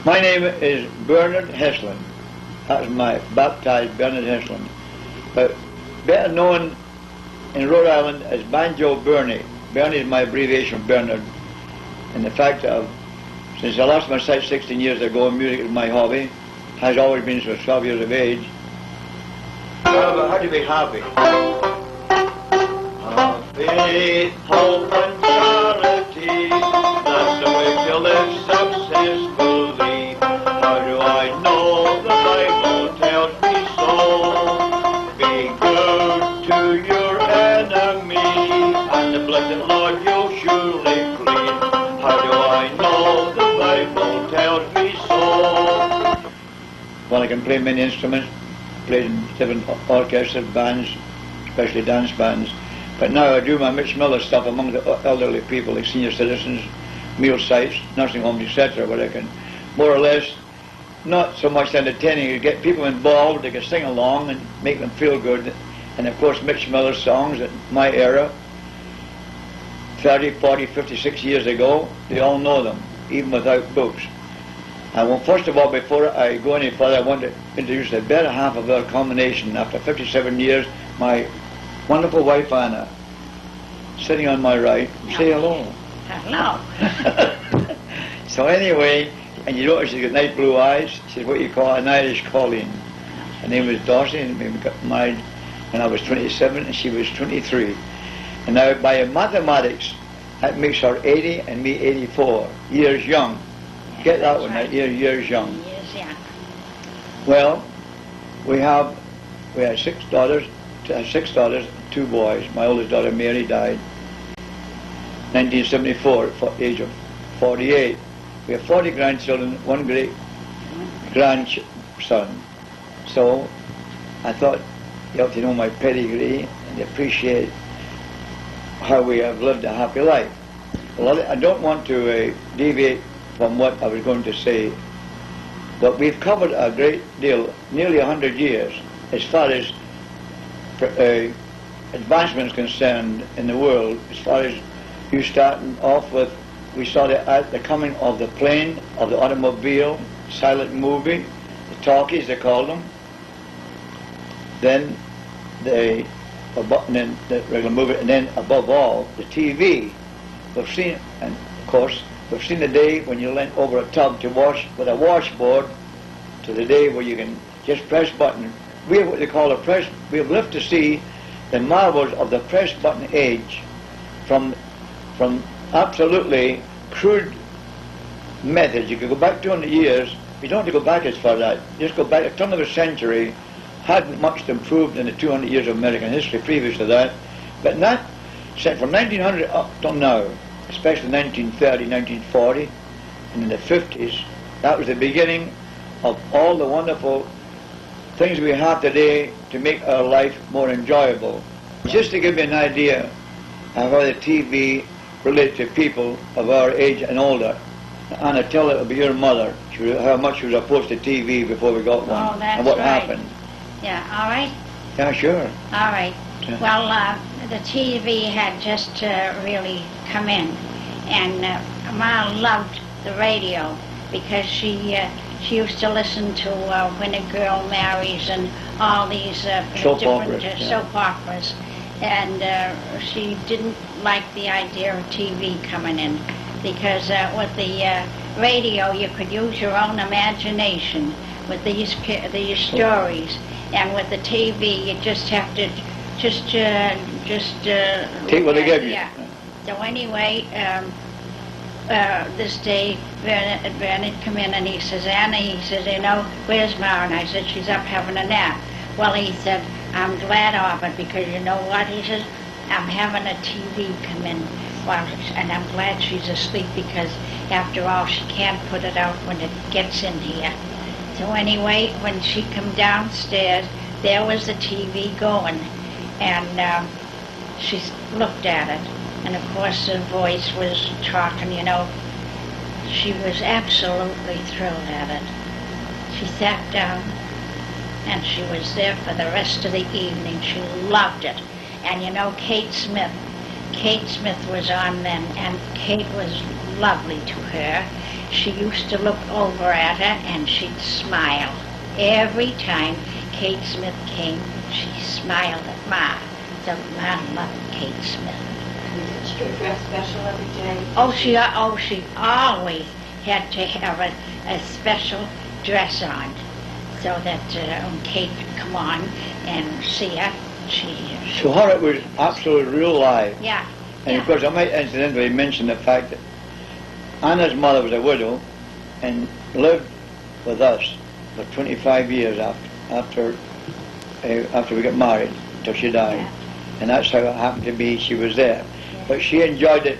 My name is Bernard Heslin. That's my baptized Bernard Heslin. But better known in Rhode Island as Banjo Bernie. Bernie is my abbreviation, Bernard. And the fact that since I lost my sight 16 years ago, music is my hobby. Has always been since 12 years of age. How to be happy? Faith, hope, and charity. That's the way to live successfully. How do I know? The Bible tells me so. Be good to your enemy, and the blessed Lord you'll surely clean. How do I know? The Bible tells me so. Well, I can play many instruments. Played in different orchestras, bands, especially dance bands. But now I do my Mitch Miller stuff among the elderly people, like senior citizens, meal sites, nursing homes, etc., where I can more or less, not so much entertaining, you get people involved, they can sing along and make them feel good. And of course Mitch Miller songs at my era, 30, 40, 56 years ago, they all know them, even without books. And well, first of all, before I go any further, I want to introduce the better half of our combination. After 57 years, my wonderful wife Anna, sitting on my right. Say hello. Hello. So anyway, and you notice she's got nice blue eyes. She's what you call an Irish colleen. Her name was Darcy, and we got married when I was 27 and she was 23. And now by mathematics, that makes her 80 and me 84 years young. Get that one, right? Years young. Years young. Well, we had 6 daughters, 2 boys. My oldest daughter Mary died 1974 at the age of 48. We have 40 grandchildren, 1 great grandson. So I thought you have to know my pedigree and appreciate how we have lived a happy life. Well, I don't want to deviate from what I was going to say, but we've covered a great deal, nearly 100 years, as far as advancement is concerned in the world. As far as you starting off with, we saw the coming of the plane, of the automobile, silent movie, the talkies they called them, then the regular movie, and then above all the TV. We've seen, and of course we've seen the day when you leant over a tub to wash with a washboard, to the day where you can just press button. We have what they call a press. We have lived to see the marvels of the press button age, from absolutely crude methods. You could go back 200 years. You don't have to go back as far as that. Just go back a turn of a century. Hadn't much improved in the 200 years of American history previous to that. But that, from 1900 up till now, especially 1930, 1940, and in the 50s, that was the beginning of all the wonderful things we have today to make our life more enjoyable. Just to give you an idea of how the TV relates to people of our age and older, Anna, tell it about your mother, how much she was opposed to TV before we got one, and what happened. Yeah, all right? Yeah, sure. All right. Well, the TV had just really come in, and Ma loved the radio because she used to listen to When a Girl Marries and all these soap different operas, soap operas, and she didn't like the idea of TV coming in because with the radio you could use your own imagination with these stories, and with the TV you just have to take what they give you. Yeah. So anyway, this day Bernard come in and he says, Anna, he says, you know, where's Ma? And I said, she's up having a nap. Well, he said, I'm glad of it because you know what? He says, I'm having a TV come in. Well, and I'm glad she's asleep because after all she can't put it out when it gets in here. So anyway, when she come downstairs, there was the TV going, and she looked at it, and of course the voice was talking, you know. She was absolutely thrilled at it. She sat down, and she was there for the rest of the evening. She loved it. And you know, Kate Smith, Kate Smith was on then, and Kate was lovely to her. She used to look over at her and she'd smile. Every time Kate Smith came, she smiled at Ma. So Ma loved Kate Smith. Did she dress special every day? She always had to have a special dress on, so that when Kate could come on and see her, So her it was absolutely real life. Yeah. And of course I might incidentally mention the fact that Anna's mother was a widow and lived with us for 25 years after we got married until she died. Yeah. And that's how it happened to be. She was there. Yeah. But she enjoyed it,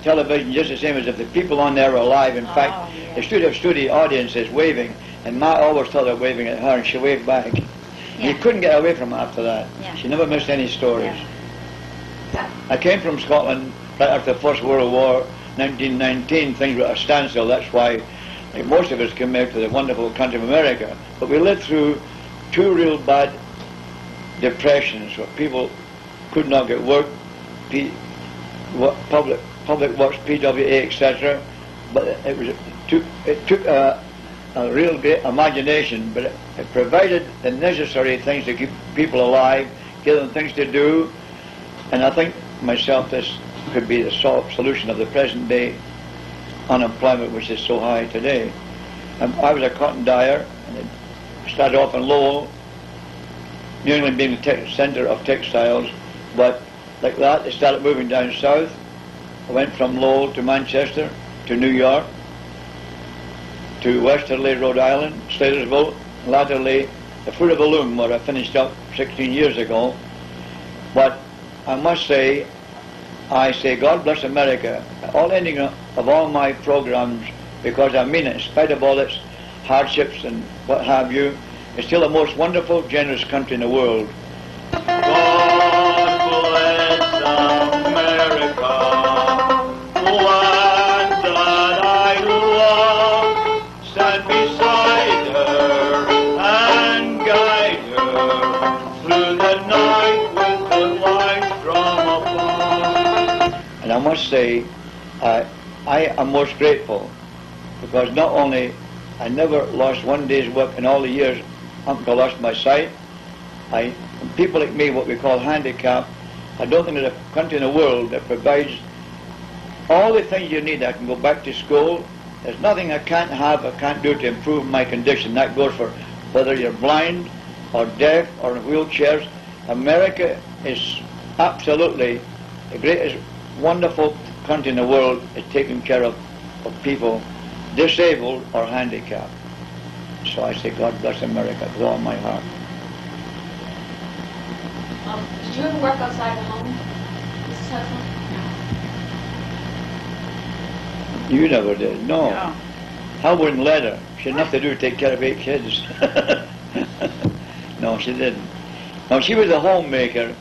television, just the same as if the people on there were alive. In fact, yeah. the studio audience is waving, and Ma always thought they were waving at her, and she waved back. Yeah. You couldn't get away from her after that. Yeah. She never missed any stories. Yeah. I came from Scotland right after the First World War, 1919. Things were at a standstill. That's why most of us came out to the wonderful country of America. But we lived through two real bad depressions where people could not get work, public works, PWA, etc. But it took a real great imagination, but it provided the necessary things to keep people alive, give them things to do. And I think myself this could be the solution of the present day unemployment, which is so high today. I was a cotton dyer, and it started off in Lowell, New England being the centre of textiles, but like that, they started moving down south. I went from Lowell to Manchester, to New York, to Westerly, Rhode Island, Slatersville, and latterly the Fruit of the Loom, where I finished up 16 years ago. But I must say, I say God bless America, all ending of all my programs, because I mean it, in spite of all its hardships and what have you, it's still the most wonderful, generous country in the world. God bless America, land that I love. Stand beside her and guide her through the night with the light from above. And I must say, I am most grateful, because not only I never lost one day's work in all the years until I lost my sight. People like me, what we call handicapped, I don't think there's a country in the world that provides all the things you need. I can go back to school. There's nothing I can't have, I can't do to improve my condition. That goes for whether you're blind or deaf or in wheelchairs. America is absolutely the greatest, wonderful country in the world at taking care of people disabled or handicapped. So I say God bless America with all my heart. Did you ever work outside the home, Mrs. Heslin? You never did, no. No. I wouldn't let her. She had enough to do to take care of 8 kids. No, she didn't. No, she was a homemaker,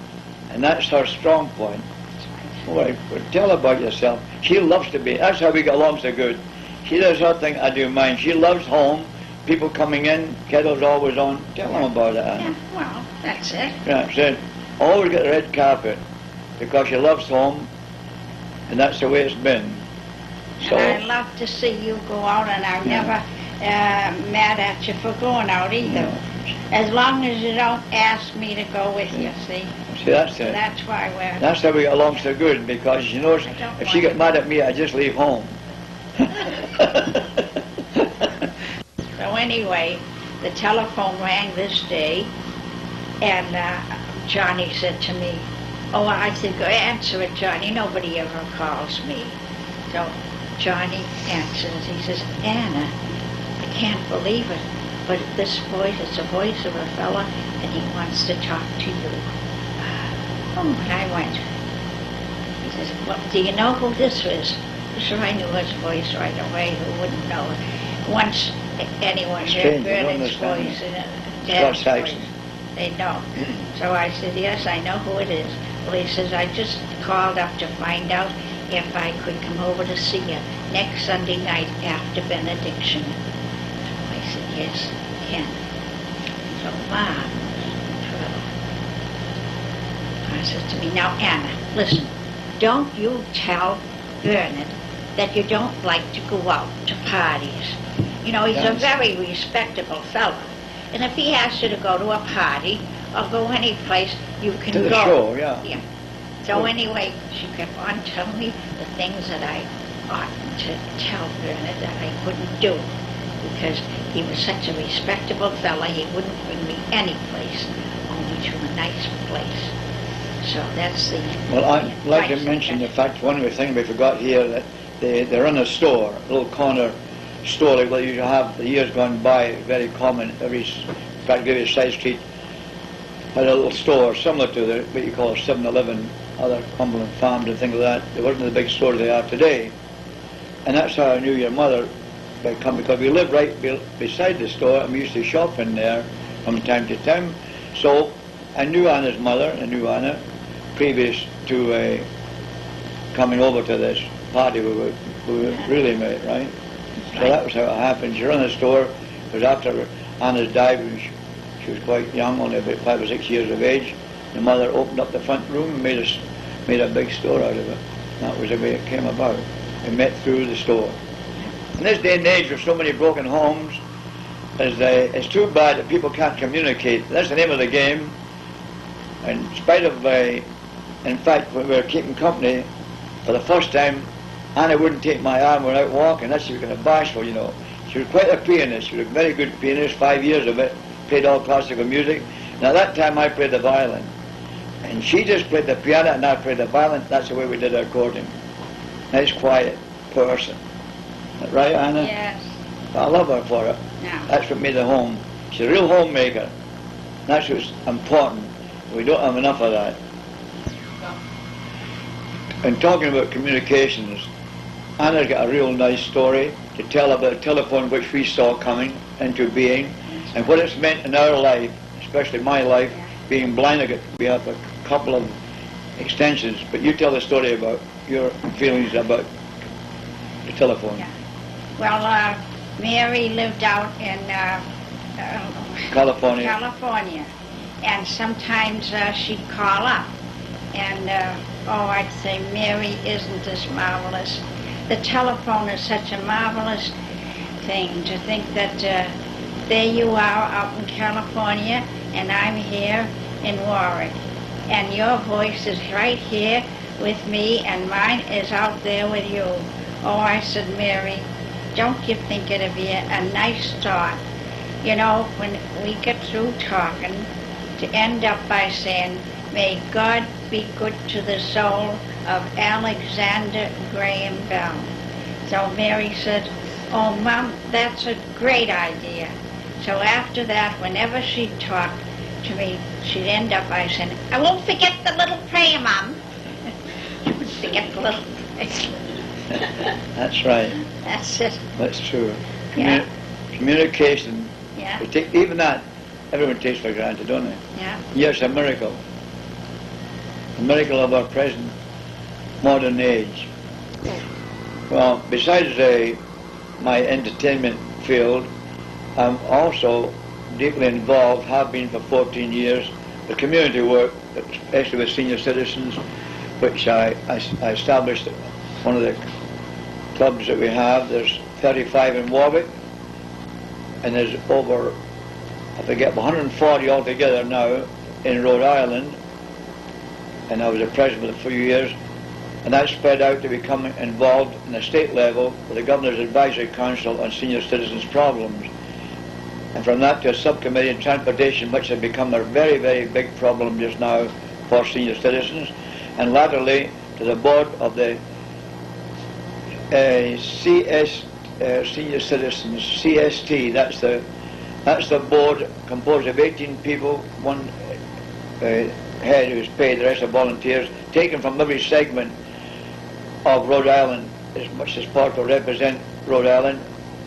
and that's her strong point. Oh, tell her about yourself. She loves to be. That's how we get along so good. She does her thing, I do mine. She loves home. People coming in, kettle's always on. Tell them about it, Anna. Yeah, well, that's it. Yeah, that's it. Always get the red carpet, because she loves home, and that's the way it's been. So, And I love to see you go out, and I'm never mad at you for going out either. No. As long as you don't ask me to go with you, see? see, that's So it. that's why we're... That's how we get along so good, because she knows I don't if she get mad at me, I just leave home. So anyway, the telephone rang this day, and Johnny said to me, oh, I said, go answer it, Johnny. Nobody ever calls me. So Johnny answers. He says, Anna, I can't believe it, but this voice, it's the voice of a fella, and he wants to talk to you. Oh, and I went. He says, well, do you know who this is? Sure, I knew his voice right away. Who wouldn't know it? Once anyone heard Strange, I don't Bernie's understand voice and Scott Dad's Saxon. voice, they know. So I said, yes, I know who it is. Well, he says, I just called up to find out if I could come over to see you next Sunday night after benediction. I said, yes, you can. So Mom was thrilled. I said to me, now Anna, listen, don't you tell Bernard that you don't like to go out to parties. You know, he's a Yes. very respectable fellow. And if he asks you to go to a party or go any place, you can To the go. show, yeah. Yeah. So Good. anyway, she kept on telling me the things that I oughtn't to tell Bernard that I couldn't do. Because he was such a respectable fellow, he wouldn't bring me any place, only to a nice place. So that's the... Well, I'd like to advice mention the that- fact, one of the things we forgot here, that they run a store, a little corner store like what you have the years gone by, very common, practically side street, had a little store similar to what you call a 7-Eleven, other Cumberland Farms and things like that. They wasn't the big stores they are today. And that's how I knew your mother by come, because we lived right beside the store and we used to shop in there from time to time. So I knew Anna's mother, I knew Anna, previous to coming over to this party we were really met, right? So that was how it happened. She ran the store. It was after Anna's died when she was quite young, only about 5 or 6 years of age. The mother opened up the front room and made a big store out of it. That was the way it came about. We met through the store. In this day and age with so many broken homes, it's too bad that people can't communicate. That's the name of the game. And in spite of, in fact, when we were keeping company, for the first time, Anna wouldn't take my arm when we were out walking. That's she was kind of bashful, you know. She was quite a pianist. She was a very good pianist, 5 years of it, played all classical music. And at that time I played the violin. And she just played the piano and I played the violin. That's the way we did our courting. Nice, quiet person. Is that right, Anna? Yes. I love her for it. Now, That's what made the home. She's a real homemaker. That's what's important. We don't have enough of that. And talking about communications, Anna's got a real nice story to tell about a telephone which we saw coming into being and what it's meant in our life, especially my life, being blind. We have a couple of extensions, but you tell the story about your feelings about the telephone. yeah. Well, Mary lived out in California. California, and sometimes she'd call up, and I'd say, Mary, isn't this marvelous? The telephone is such a marvelous thing to think that there you are out in California, and I'm here in Warwick, and your voice is right here with me, and mine is out there with you. Oh, I said, Mary, don't you think it'd be a nice thought, you know, when we get through talking, to end up by saying, may God be good to the soul of Alexander Graham Bell. So Mary said, oh, Mom, that's a great idea. So after that, whenever she'd talk to me, she'd end up by saying, I won't forget the little prayer, Mom. She wouldn't forget the little prayer. That's right. That's it. That's true. Yeah. Communication. Yeah, Even that, everyone takes for granted, don't they? yeah. Yes, a miracle. A miracle of our present modern age. Well, besides my entertainment field, I'm also deeply involved, have been for 14 years, with community work, especially with senior citizens, which I established one of the clubs that we have. There's 35 in Warwick, and there's over, I forget, 140 altogether now in Rhode Island, and I was a president for a few years, and that spread out to become involved in the state level with the Governor's Advisory Council on Senior Citizens Problems. And from that to a subcommittee in transportation, which has become a very, very big problem just now for senior citizens, and latterly to the board of the Senior Citizens, CST. That's the board composed of 18 people, one head who's paid, the rest are volunteers, taken from every segment of Rhode Island, as much as possible represent Rhode Island,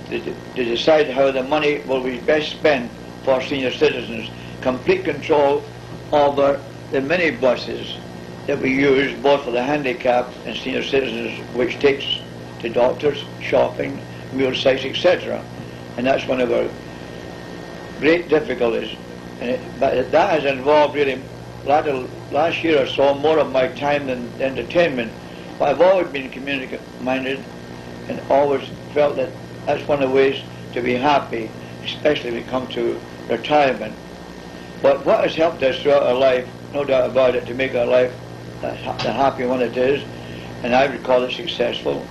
to decide how the money will be best spent for senior citizens. Complete control over the minibuses that we use both for the handicapped and senior citizens, which takes to doctors, shopping, meal sites, etc. And that's one of our great difficulties. But that has involved really, last year or so, more of my time than entertainment, But I've always been community-minded and always felt that that's one of the ways to be happy, especially when it comes to retirement. But what has helped us throughout our life, no doubt about it, to make our life the happy one it is, and I would call it successful,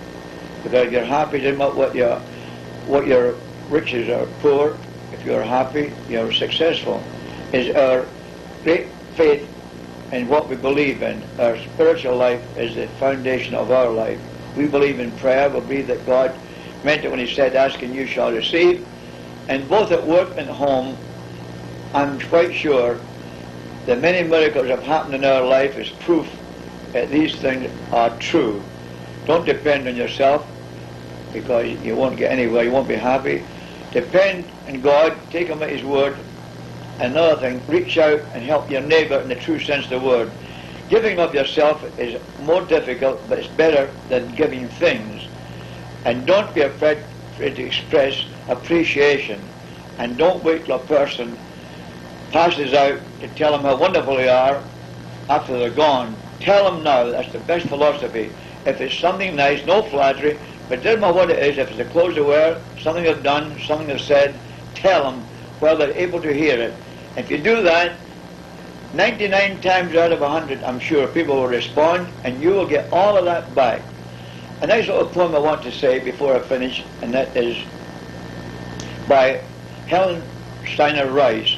because if you're happy, no matter what your riches are poor, if you're happy, you're successful, is our great faith in what we believe in. Our spiritual life is the foundation of our life. We believe in prayer. We believe that God meant it when He said, "Ask and you shall receive." And both at work and home, I'm quite sure that many miracles have happened in our life is proof that these things are true. Don't depend on yourself, because you won't get anywhere, you won't be happy. Depend on God, take Him at His word. Another thing, reach out and help your neighbour in the true sense of the word. Giving of yourself is more difficult, but it's better than giving things. And don't be afraid to express appreciation. And don't wait till a person passes out to tell them how wonderful they are after they're gone. Tell them now. That's the best philosophy. If it's something nice, no flattery, but it doesn't matter what it is. If it's a clothes they wear, something they've done, something they've said, tell them while they're able to hear it. If you do that, 99 times out of 100, I'm sure people will respond, and you will get all of that back. A nice little poem I want to say before I finish, and that is by Helen Steiner Rice,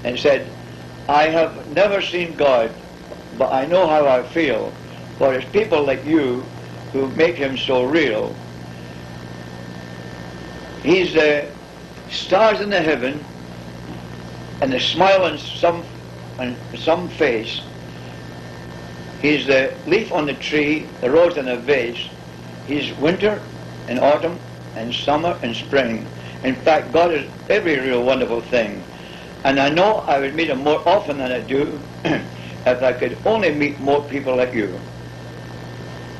and said, "I have never seen God, but I know how I feel, for it's people like you who make Him so real. He's the stars in the heaven, and the smile on some face. He's the leaf on the tree, the rose in a vase. He's winter and autumn and summer and spring. In fact, God is every real wonderful thing. And I know I would meet Him more often than I do if I could only meet more people like you."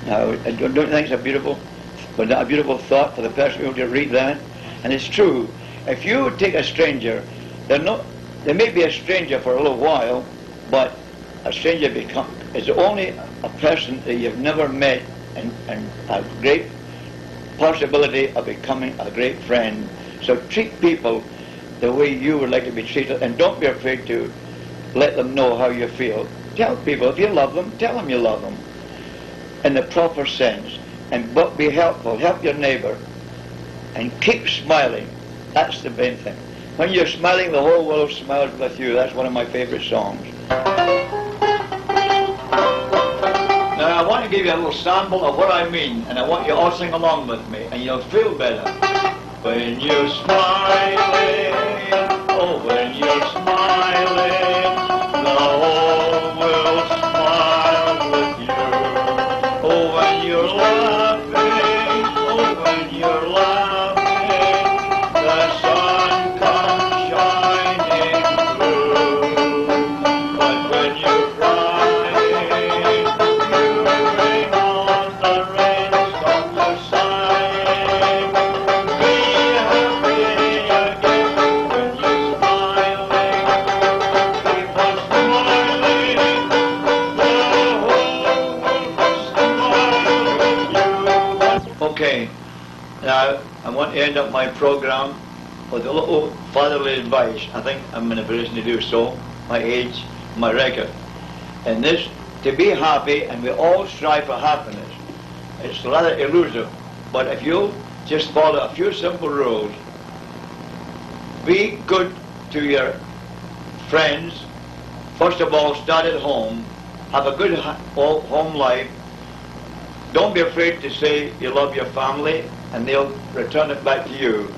Now, don't you think it's a beautiful thought for the person who to read that? And it's true. If you take a stranger, they may be a stranger for a little while, but a stranger is only a person that you've never met, and a great possibility of becoming a great friend. So treat people the way you would like to be treated, and don't be afraid to let them know how you feel. Tell people, if you love them, tell them you love them in the proper sense, but be helpful, help your neighbour, and keep smiling. That's the main thing. When you're smiling, the whole world smiles with you. That's one of my favourite songs. Now I want to give you a little sample of what I mean, and I want you all sing along with me, and you'll feel better. When you're smiling, oh, when you're smiling, the whole world smiles with you. Oh, when you're laughing, oh, when you're laughing, the sun comes shining through. But when you're crying, you bring on the rain from the side. Be happy again when you're smiling. Keep on smiling, the whole world will smile with you. Okay, now I want to end up my program with a little fatherly advice. I think I'm in a position to do so, my age, my record. And this, to be happy, and we all strive for happiness. It's rather elusive, but if you just follow a few simple rules, be good to your friends. First of all, start at home. Have a good home life. Don't be afraid to say you love your family, and they'll return it back to you.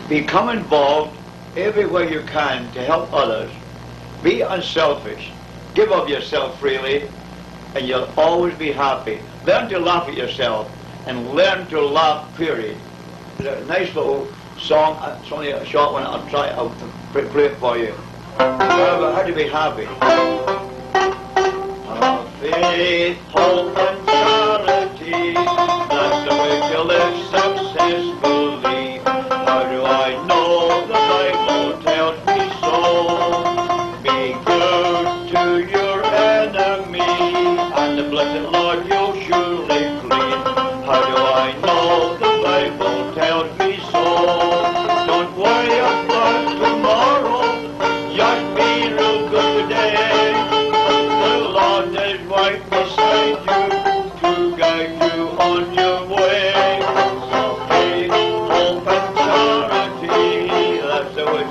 Become involved everywhere you can to help others. Be unselfish. Give of yourself freely, and you'll always be happy. Learn to laugh at yourself, and learn to laugh, period. There's a nice little song. It's only a short one. I'll play it for you. How to be happy. Faith, hope, and charity, that's the way to live successfully. How do I know? The Bible tells me so. Be good to your enemy, and the blessed Lord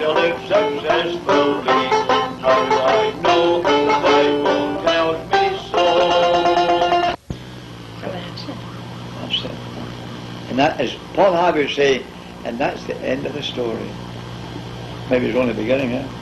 to live successfully? How do I know? The Bible tells me so. So that's it. That's it. And that is, Paul Harvey would say, and that's the end of the story. Maybe it's only the beginning, eh?